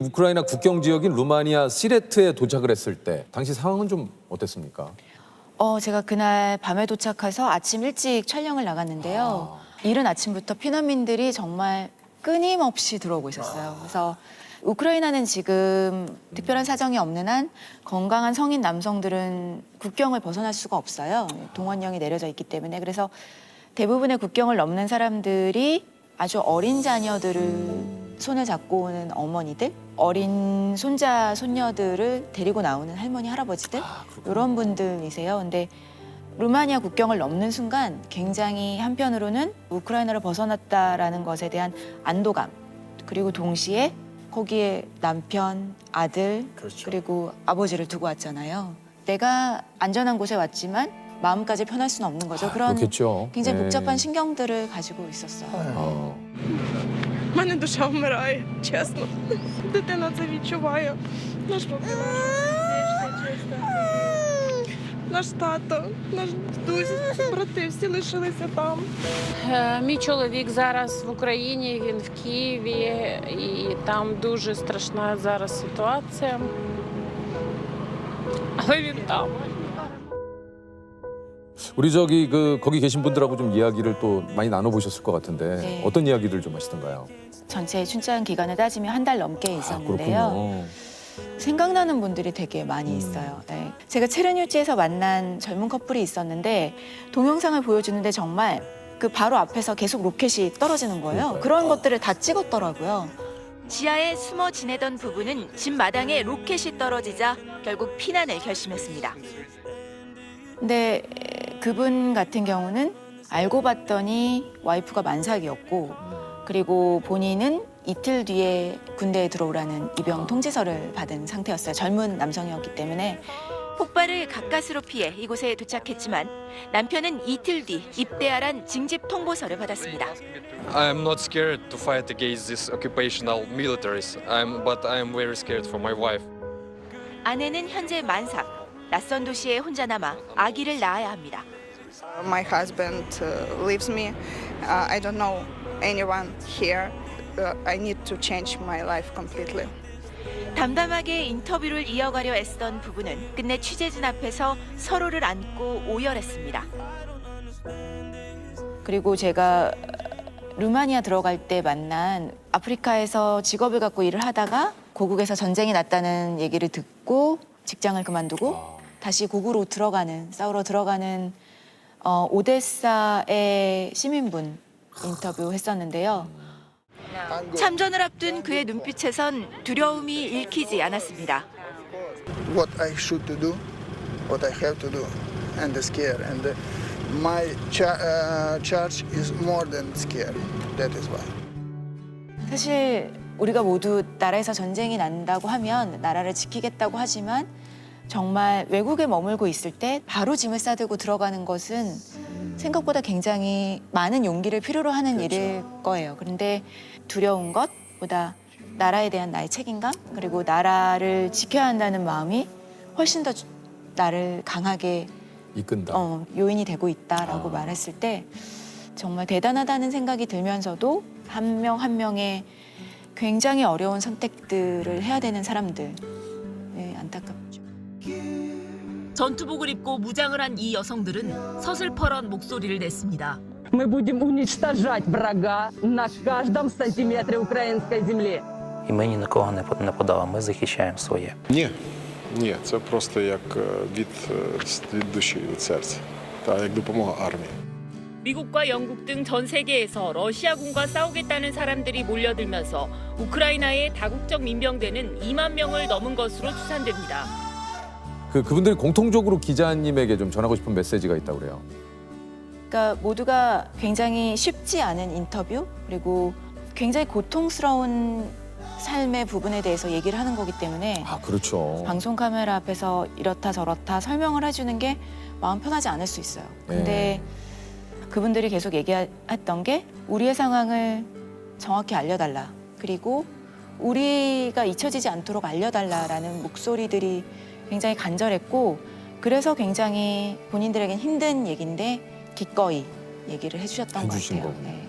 우크라이나 국경 지역인 루마니아 시레트에 도착을 했을 때 당시 상황은 좀 어땠습니까? 제가 그날 밤에 도착해서 아침 일찍 촬영을 나갔는데요. 이른 아침부터 피난민들이 정말 끊임없이 들어오고 있었어요. 그래서 우크라이나는 지금 특별한 사정이 없는 한 건강한 성인 남성들은 국경을 벗어날 수가 없어요. 동원령이 내려져 있기 때문에. 그래서 대부분의 국경을 넘는 사람들이 아주 어린 자녀들을 손을 잡고 오는 어머니들, 어린 손자, 손녀들을 데리고 나오는 할머니, 할아버지들 이런 분들이세요. 근데 루마니아 국경을 넘는 순간 굉장히 한편으로는 우크라이나를 벗어났다라는 것에 대한 안도감, 그리고 동시에 거기에 남편, 아들, 그리고 아버지를 두고 왔잖아요. 내가 안전한 곳에 왔지만 마음까지 편할 수는 없는 거죠. 그런 그렇겠죠. 굉장히 네. 복잡한 신경들을 가지고 있었어요. У мене душа вмирає, чесно. Дитина це відчуває. Наш наш тато, наш дідусь, брати всі лишилися там. Мій чоловік зараз в Україні, він в Києві, і там дуже страшна зараз ситуація. Але він там. 우리 거기 계신 분들하고 좀 이야기를 또 많이 나눠보셨을 것 같은데 네. 어떤 이야기들 좀 하시던가요? 전체 출장 기간을 따지면 한 달 넘게 있었는데요. 그렇군요. 생각나는 분들이 되게 많이 있어요. 네. 제가 체르뉴치에서 만난 젊은 커플이 있었는데 동영상을 보여주는데 정말 그 바로 앞에서 계속 로켓이 떨어지는 거예요. 그런 것들을 다 찍었더라고요. 지하에 숨어 지내던 부부는 집 마당에 로켓이 떨어지자 결국 피난을 결심했습니다. 근데 그분 같은 경우는 알고 봤더니 와이프가 만삭이었고 그리고 본인은 이틀 뒤에 군대에 들어오라는 입영 통지서를 받은 상태였어요. 젊은 남성이었기 때문에. 폭발을 가까스로 피해 이곳에 도착했지만 남편은 이틀 뒤 입대하란 징집 통보서를 받았습니다. I am not scared to fight against these occupational militaries, but I am very scared for my wife. 아내는 현재 만삭, 낯선 도시에 혼자 남아 아기를 낳아야 합니다. My husband leaves me. I don't know anyone here. I need to change my life completely. 담담하게 인터뷰를 이어가려 애쓰던 부부는 끝내 취재진 앞에서 서로를 안고 오열했습니다. 그리고 제가 루마니아 들어갈 때 만난 아프리카에서 직업을 갖고 일을 하다가 고국에서 전쟁이 났다는 얘기를 듣고 직장을 그만두고 다시 고국으로 싸우러 들어가는 오데사의 시민분 인터뷰했었는데요. 참전을 앞둔 그의 눈빛에선 두려움이 읽히지 않았습니다. What I should to do, what I have to do, and scared. And my charge is more than scared. That is why. 사실 우리가 모두 나라에서 전쟁이 난다고 하면 나라를 지키겠다고 하지만 정말 외국에 머물고 있을 때 바로 짐을 싸들고 들어가는 것은 생각보다 굉장히 많은 용기를 필요로 하는 일일 거예요. 그런데 두려운 것보다 나라에 대한 나의 책임감 그리고 나라를 지켜야 한다는 마음이 훨씬 더 나를 강하게 이끈다. 요인이 되고 있다라고 말했을 때 정말 대단하다는 생각이 들면서도 한 명 한 명의 굉장히 어려운 선택들을 해야 되는 사람들 안타깝죠. 전투복을 입고 무장을 한 이 여성들은 서슬퍼런 목소리를 냈습니다. Мы будем уничтожать врага на каждом сантиметре украинской земли. І ми ні на кого не нападали, ми захищаємо своє. Ні, це просто як від душі, від серця, та як допомога армії. 미국과 영국 등 전 세계에서 러시아군과 싸우겠다는 사람들이 몰려들면서 우크라이나의 다국적 민병대는 2만 명을 넘은 것으로 추산됩니다. 그분들이 공통적으로 기자님에게 좀 전하고 싶은 메시지가 있다고 그래요. 그러니까 모두가 굉장히 쉽지 않은 인터뷰 그리고 굉장히 고통스러운 삶의 부분에 대해서 얘기를 하는 거기 때문에 그렇죠. 방송 카메라 앞에서 이렇다 저렇다 설명을 해주는 게 마음 편하지 않을 수 있어요. 근데 그분들이 계속 얘기했던 게 우리의 상황을 정확히 알려달라. 그리고 우리가 잊혀지지 않도록 알려달라라는 목소리들이 굉장히 간절했고 그래서 굉장히 본인들에겐 힘든 얘기인데 기꺼이 얘기를 해주셨던 것 해주신 같아요. 거군요. 네.